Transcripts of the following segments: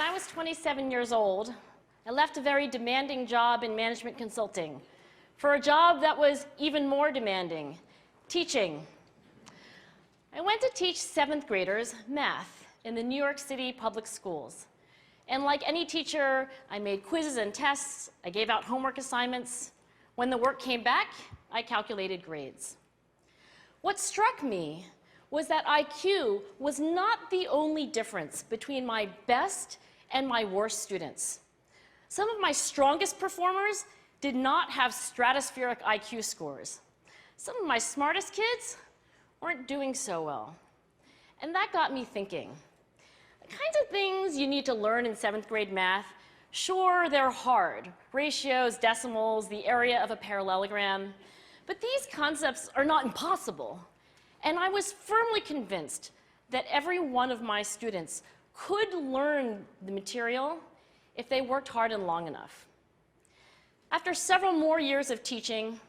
I was 27 years old, I left a very demanding job in management consulting for a job that was even more demanding, teaching. I went to teach 7th graders math in the New York City public schools. And like any teacher, I made quizzes and tests, I gave out homework assignments. When the work came back, I calculated grades. What struck me was that IQ was not the only difference between my best and my worst students. Some of my strongest performers did not have stratospheric IQ scores. Some of my smartest kids weren't doing so well. And that got me thinking. The kinds of things you need to learn in 7th grade math, sure, they're hard. Ratios, decimals, the area of a parallelogram. But these concepts are not impossible. And I was firmly convinced that every one of my students could learn the material if they worked hard and long enough. After several more years of teaching,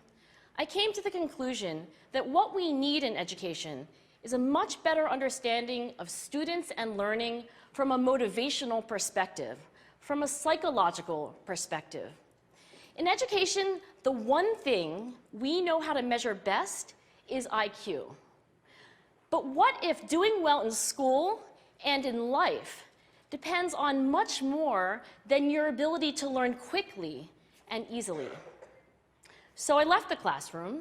I came to the conclusion that what we need in education is a much better understanding of students and learning from a motivational perspective, from a psychological perspective. In education, the one thing we know how to measure best is IQ. But what if doing well in school and in life depends on much more than your ability to learn quickly and easily? So I left the classroom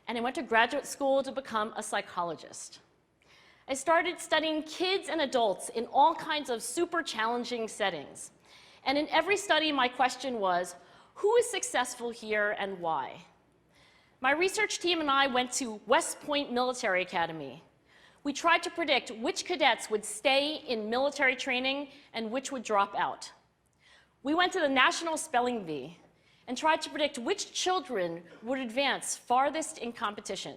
and I went to graduate school to become a psychologist. I started studying kids and adults in all kinds of super challenging settings. And in every study, my question was, who is successful here and why? My research team and I went to West Point Military Academy. We tried to predict which cadets would stay in military training and which would drop out. We went to the National Spelling Bee and tried to predict which children would advance farthest in competition.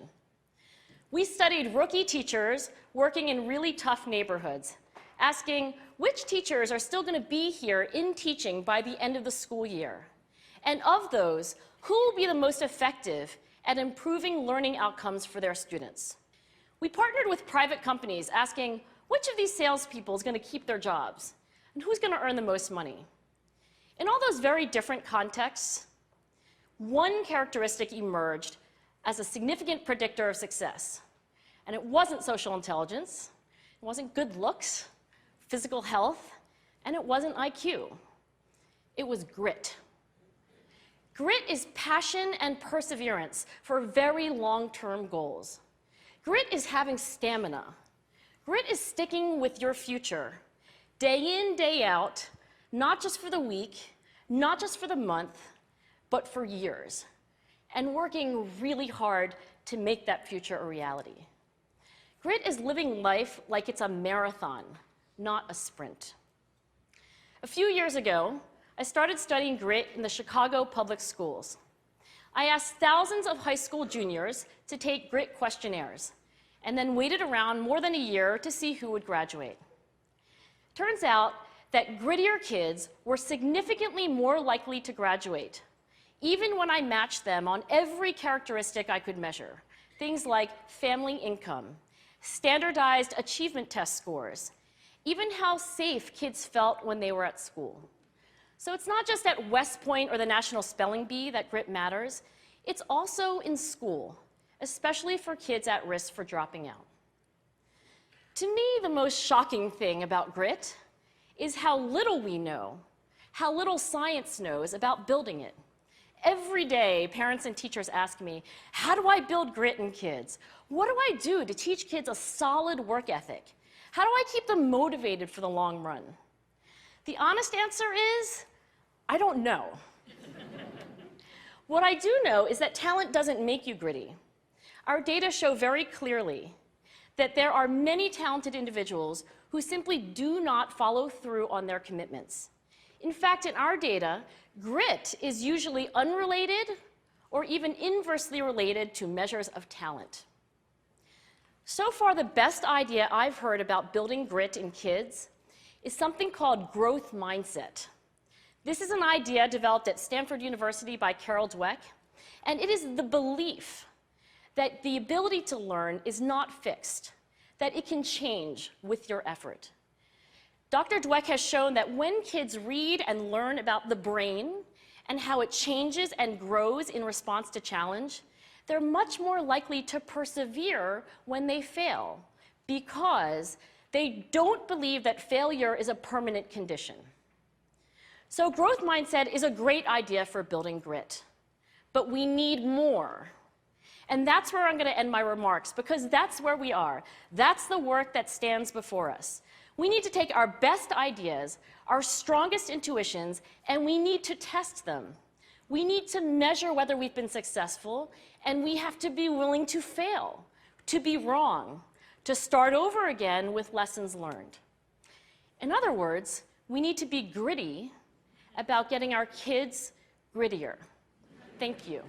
We studied rookie teachers working in really tough neighborhoods, asking which teachers are still going to be here in teaching by the end of the school year. And of those, who will be the most effective at improving learning outcomes for their students? We partnered with private companies asking which of these salespeople is going to keep their jobs and who's going to earn the most money. In all those very different contexts, one characteristic emerged as a significant predictor of success. And it wasn't social intelligence, it wasn't good looks, physical health, and it wasn't IQ. It was grit. Grit is passion and perseverance for very long-term goals. Grit is having stamina. Grit is sticking with your future, day in, day out, not just for the week, not just for the month, but for years, and working really hard to make that future a reality. Grit is living life like it's a marathon, not a sprint. A few years ago, I started studying grit in the Chicago public schools. I asked thousands of high school juniors to take grit questionnaires, and then waited around more than a year to see who would graduate. Turns out that grittier kids were significantly more likely to graduate, even when I matched them on every characteristic I could measure, things like family income, standardized achievement test scores, even how safe kids felt when they were at school. So it's not just at West Point or the National Spelling Bee that grit matters, it's also in school, especially for kids at risk for dropping out. To me, the most shocking thing about grit is how little we know, how little science knows about building it. Every day, parents and teachers ask me, how do I build grit in kids? What do I do to teach kids a solid work ethic? How do I keep them motivated for the long run? The honest answer is, I don't know. What I do know is that talent doesn't make you gritty. Our data show very clearly that there are many talented individuals who simply do not follow through on their commitments. In fact, in our data, grit is usually unrelated or even inversely related to measures of talent. So far, the best idea I've heard about building grit in kids is something called growth mindset. This is an idea developed at Stanford University by Carol Dweck, and it is the belief that the ability to learn is not fixed, that it can change with your effort. Dr. Dweck has shown that when kids read and learn about the brain and how it changes and grows in response to challenge, they're much more likely to persevere when they fail because they don't believe that failure is a permanent condition. So growth mindset is a great idea for building grit, but we need more. And that's where I'm going to end my remarks, because that's where we are. That's the work that stands before us. We need to take our best ideas, our strongest intuitions, and we need to test them. We need to measure whether we've been successful, and we have to be willing to fail, to be wrong, to start over again with lessons learned. In other words, we need to be gritty about getting our kids grittier. Thank you.